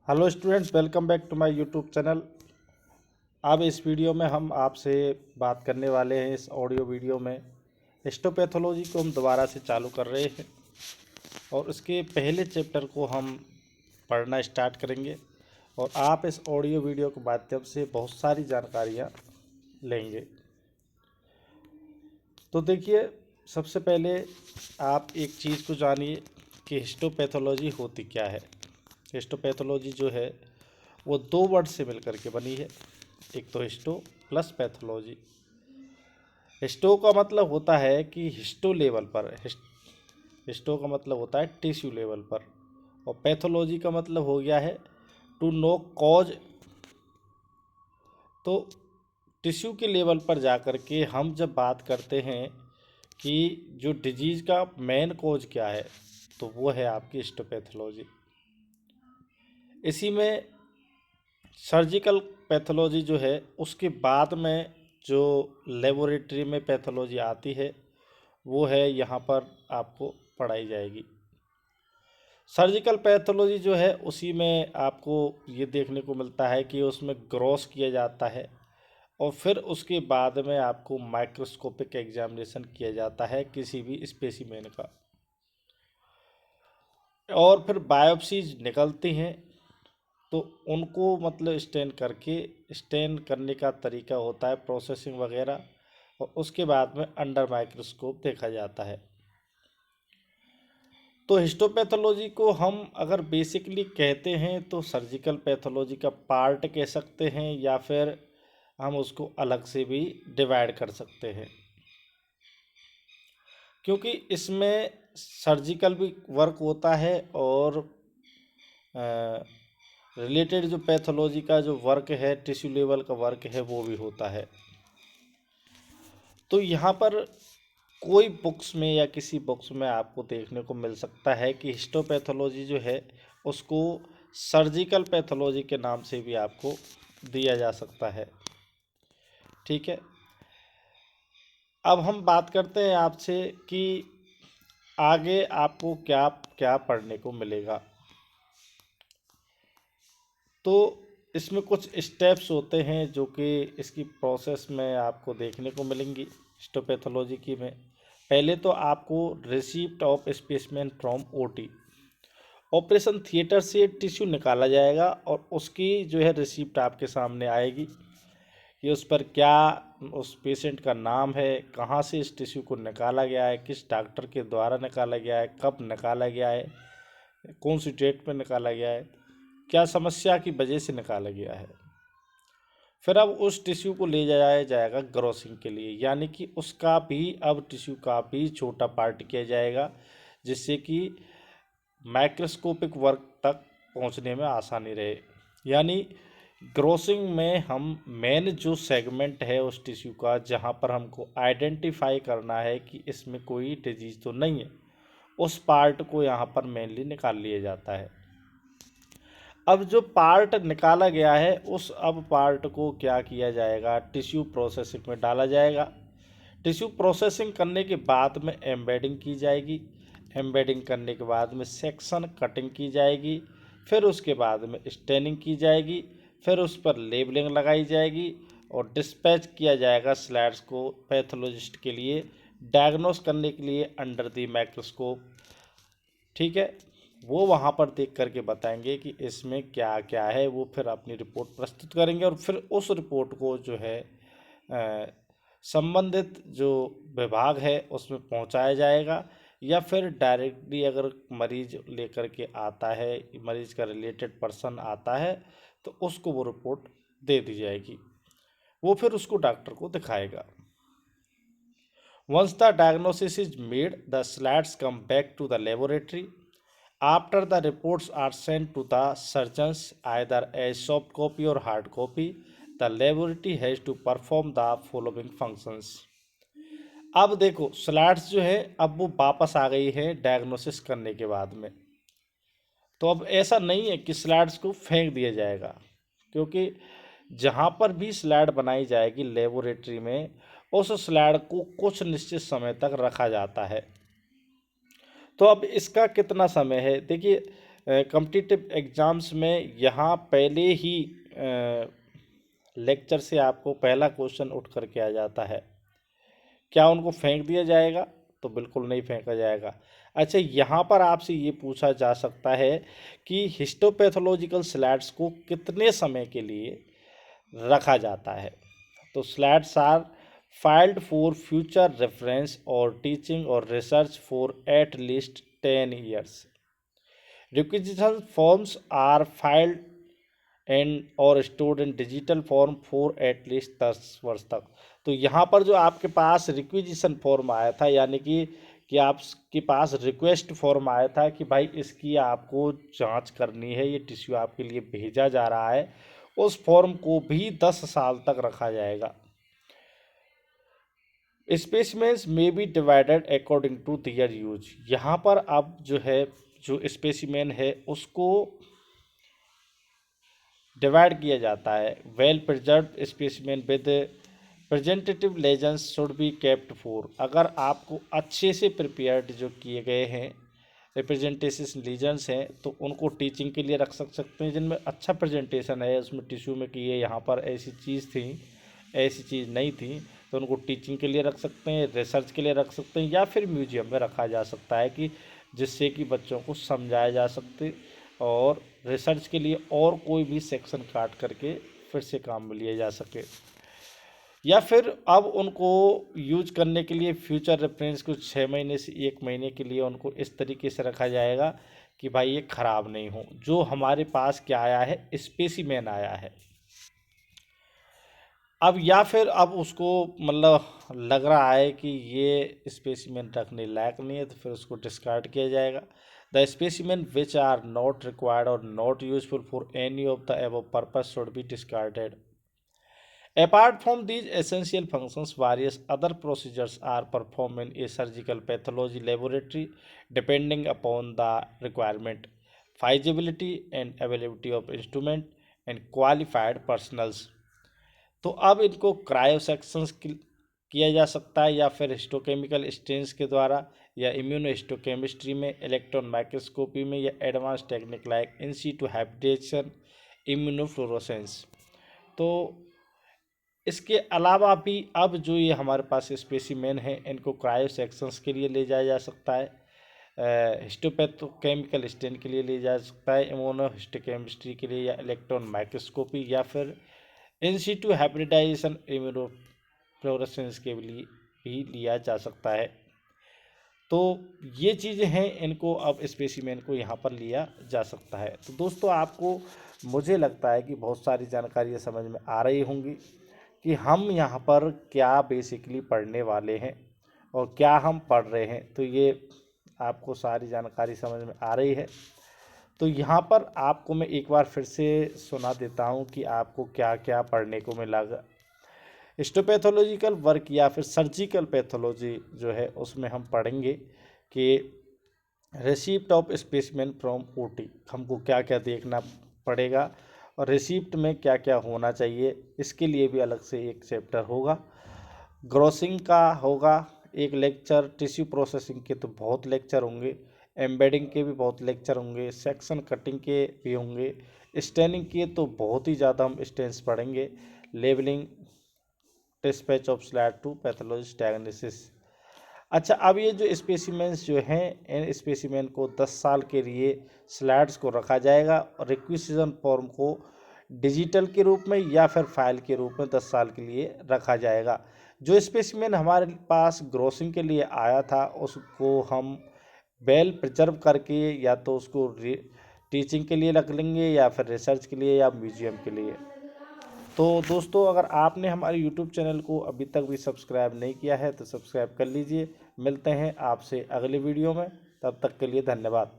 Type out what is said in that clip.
Hello students, welcome back to my YouTube channel. अब इस video में हम आपसे बात करने वाले हैं। इस ऑडियो वीडियो में हिस्टोपैथोलॉजी को हम दोबारा से चालू कर रहे हैं और उसके पहले चैप्टर को हम पढ़ना स्टार्ट करेंगे और आप इस ऑडियो वीडियो के माध्यम से बहुत सारी जानकारियाँ लेंगे। तो देखिए, सबसे पहले आप एक चीज़ को जानिए कि हिस्टोपैथोलॉजी होती क्या है। हिस्टोपैथोलॉजी जो है वो दो वर्ड से मिलकर के बनी है। एक तो हिस्टो प्लस पैथोलॉजी। हिस्टो का मतलब होता है कि हिस्टो लेवल पर, हिस्टो का मतलब होता है टिश्यू लेवल पर, और पैथोलॉजी का मतलब हो गया है टू नो कॉज। तो टिश्यू के लेवल पर जाकर के हम जब बात करते हैं कि जो डिजीज़ का मेन कॉज क्या है, तो वो है आपकी हिस्टोपैथोलॉजी। इसी में सर्जिकल पैथोलॉजी जो है उसके बाद में जो लेबोरेटरी में पैथोलॉजी आती है वो है यहाँ पर आपको पढ़ाई जाएगी। सर्जिकल पैथोलॉजी जो है उसी में आपको ये देखने को मिलता है कि उसमें ग्रॉस किया जाता है और फिर उसके बाद में आपको माइक्रोस्कोपिक एग्जामिनेशन किया जाता है किसी भी स्पेसिमेन का, और फिर बायोप्सीज निकलती हैं तो उनको मतलब स्टेन करने का तरीका होता है, प्रोसेसिंग वगैरह, और उसके बाद में अंडर माइक्रोस्कोप देखा जाता है। तो हिस्टोपैथोलॉजी को हम अगर बेसिकली कहते हैं तो सर्जिकल पैथोलॉजी का पार्ट कह सकते हैं, या फिर हम उसको अलग से भी डिवाइड कर सकते हैं, क्योंकि इसमें सर्जिकल भी वर्क होता है और रिलेटेड जो पैथोलॉजी का जो वर्क है, टिश्यू लेवल का वर्क है, वो भी होता है। तो यहाँ पर कोई बुक्स में या किसी बुक्स में आपको देखने को मिल सकता है कि हिस्टोपैथोलॉजी जो है उसको सर्जिकल पैथोलॉजी के नाम से भी आपको दिया जा सकता है। ठीक है, अब हम बात करते हैं आपसे कि आगे आपको क्या क्या पढ़ने को मिलेगा। तो इसमें कुछ स्टेप्स होते हैं जो कि इसकी प्रोसेस में आपको देखने को मिलेंगी हिस्टोपैथोलॉजी की में। पहले तो आपको receipt of specimen from OT, operation theatre से टिश्यू निकाला जाएगा और उसकी जो है रिसीप्ट आपके सामने आएगी कि उस पर क्या उस पेशेंट का नाम है, कहाँ से इस टिश्यू को निकाला गया है, किस डॉक्टर के द्वारा निकाला गया है, कब निकाला गया है, कौन सी डेट पर निकाला गया है, क्या समस्या की वजह से निकाला गया है। फिर अब उस टिश्यू को ले जाया जाएगा ग्रोसिंग के लिए, यानी कि उसका भी अब टिश्यू का भी छोटा पार्ट किया जाएगा जिससे कि माइक्रोस्कोपिक वर्क तक पहुंचने में आसानी रहे। यानी ग्रोसिंग में हम मेन जो सेगमेंट है उस टिश्यू का, जहां पर हमको आइडेंटिफाई करना है कि इसमें कोई डिजीज़ तो नहीं है, उस पार्ट को यहाँ पर मेनली निकाल लिया जाता है। अब जो पार्ट निकाला गया है उस अब पार्ट को क्या किया जाएगा, टिश्यू प्रोसेसिंग में डाला जाएगा। टिश्यू प्रोसेसिंग करने के बाद में एम्बेडिंग की जाएगी, एम्बेडिंग करने के बाद में सेक्शन कटिंग की जाएगी, फिर उसके बाद में स्टेनिंग की जाएगी, फिर उस पर लेबलिंग लगाई जाएगी और डिस्पैच किया जाएगा स्लाइड्स को पैथोलॉजिस्ट के लिए डायग्नोस करने के लिए अंडर द माइक्रोस्कोप। ठीक है, वो वहाँ पर देख करके बताएंगे कि इसमें क्या क्या है, वो फिर अपनी रिपोर्ट प्रस्तुत करेंगे और फिर उस रिपोर्ट को जो है संबंधित जो विभाग है उसमें पहुंचाया जाएगा, या फिर डायरेक्टली अगर मरीज लेकर के आता है, मरीज का रिलेटेड पर्सन आता है, तो उसको वो रिपोर्ट दे दी जाएगी, वो फिर उसको डॉक्टर को दिखाएगा। Once the diagnosis is made, the slides come back to the laboratory. After the reports are sent to the surgeons, either as soft copy or hard copy, the laboratory has to perform the following functions. अब देखो, slides जो है अब वो वापस आ गई है diagnosis करने के बाद में। तो अब ऐसा नहीं है कि स्लाइड्स को फेंक दिया जाएगा, क्योंकि जहाँ पर भी स्लाइड बनाई जाएगी लेबोरेटरी में, उस स्लाइड को कुछ निश्चित समय तक रखा जाता है। तो अब इसका कितना समय है, देखिए कॉम्पिटिटिव एग्ज़ाम्स में यहाँ पहले ही लेक्चर से आपको पहला क्वेश्चन उठ करके आ जाता है। क्या उनको फेंक दिया जाएगा? तो बिल्कुल नहीं फेंका जाएगा। अच्छा, यहाँ पर आपसे ये पूछा जा सकता है कि हिस्टोपैथोलॉजिकल स्लाइड्स को कितने समय के लिए रखा जाता है? तो slides are filed for future reference और टीचिंग और research for at least 10 years. Requisition forms are filed and और stored in digital form for at least 10 वर्ष तक। तो यहाँ पर जो आपके पास रिक्विजिशन फॉर्म आया था, यानी कि आपके पास रिक्वेस्ट फॉर्म आया था कि भाई इसकी आपको जांच करनी है, ये टिश्यू आपके लिए भेजा जा रहा है, उस फॉर्म को भी 10 साल तक रखा जाएगा। स्पेसिमेंस में be divided according to their use. यहाँ पर अब जो स्पेसिमेन है उसको डिवाइड किया जाता है। Well preserved specimen with presentative legends should be kept for. अगर आपको अच्छे से प्रिपेयर्ड जो किए गए हैं रिप्रेजेंटेशन लीजेंड्स हैं तो उनको टीचिंग के लिए रख सकते हैं, जिनमें अच्छा प्रेजेंटेशन है उसमें टिश्यू में कि ये यहाँ पर ऐसी चीज़ थी, ऐसी चीज़ नहीं थी, तो उनको टीचिंग के लिए रख सकते हैं, रिसर्च के लिए रख सकते हैं, या फिर म्यूजियम में रखा जा सकता है कि जिससे कि बच्चों को समझाया जा सकते, और रिसर्च के लिए और कोई भी सेक्शन काट करके फिर से काम में लिया जा सके। या फिर अब उनको यूज करने के लिए फ्यूचर रेफरेंस को 6 महीने से 1 महीने के लिए उनको इस तरीके से रखा जाएगा कि भाई ये ख़राब नहीं हो। जो हमारे पास क्या आया है, स्पेसिमेन आया है। अब या फिर अब उसको मतलब लग रहा है कि ये स्पेसिमेन रखने लायक नहीं है, तो फिर उसको डिस्कार्ड किया जाएगा। The specimen which are not required और not useful for any of the above purpose should be discarded. Apart from these essential functions, various other procedures are performed in a surgical pathology laboratory depending upon the requirement, feasibility and availability of instrument and qualified personals। तो अब इनको cryo sections किया जा सकता है, या फिर histochemical stains के द्वारा, या इम्यूनोहिस्टोकेमिस्ट्री में, इलेक्ट्रॉन माइक्रोस्कोपी में, या advance technique like in situ hybridisation, immunofluorescence. तो इसके अलावा भी अब जो ये हमारे पास स्पेसिमेन है इनको क्रायो सेक्शंस के लिए ले जाया जा सकता है, हिस्टोपैथोकेमिकल स्टेन के लिए ले जा सकता है, इम्यूनोहिस्टोकेमिस्ट्री के लिए, या इलेक्ट्रॉन माइक्रोस्कोपी, या फिर इन सीटू हाइब्रिडाइजेशन इम्यूनोफ्लोरेसेंस के लिए भी लिया जा सकता है। तो ये चीज़ें हैं, इनको अब स्पेसिमेन को यहाँ पर लिया जा सकता है। तो दोस्तों, आपको मुझे लगता है कि बहुत सारी जानकारियाँ समझ में आ रही होंगी कि हम यहाँ पर क्या बेसिकली पढ़ने वाले हैं और क्या हम पढ़ रहे हैं। तो ये आपको सारी जानकारी समझ में आ रही है। तो यहाँ पर आपको मैं एक बार फिर से सुना देता हूँ कि आपको क्या क्या पढ़ने को मिलेगा। हिस्टोपैथोलॉजिकल वर्क या फिर सर्जिकल पैथोलॉजी जो है उसमें हम पढ़ेंगे कि receipt of specimen from OT, हमको क्या क्या देखना पड़ेगा और रिसिप्ट में क्या क्या होना चाहिए, इसके लिए भी अलग से एक चैप्टर होगा। ग्रोसिंग का होगा एक लेक्चर, टिश्यू प्रोसेसिंग के तो बहुत लेक्चर होंगे, एम्बेडिंग के भी बहुत लेक्चर होंगे, सेक्शन कटिंग के भी होंगे, स्टेनिंग के तो बहुत ही ज़्यादा हम स्टेन्स पढ़ेंगे, labelling, dispatch of slide to pathology diagnosis. अच्छा, अब ये जो स्पेसिमेंस जो हैं, इन स्पेसिमेन को 10 साल के लिए स्लाइड्स को रखा जाएगा और रिक्विजिशन फॉर्म को डिजिटल के रूप में या फिर फाइल के रूप में 10 साल के लिए रखा जाएगा। जो स्पेसिमेन हमारे पास ग्रोसिंग के लिए आया था उसको हम वेल प्रिजर्व करके या तो उसको टीचिंग के लिए रख लेंगे, या फिर रिसर्च के लिए, या म्यूजियम के लिए। तो दोस्तों, अगर आपने हमारे यूट्यूब चैनल को अभी तक भी सब्सक्राइब नहीं किया है तो सब्सक्राइब कर लीजिए। मिलते हैं आपसे अगले वीडियो में, तब तक के लिए धन्यवाद।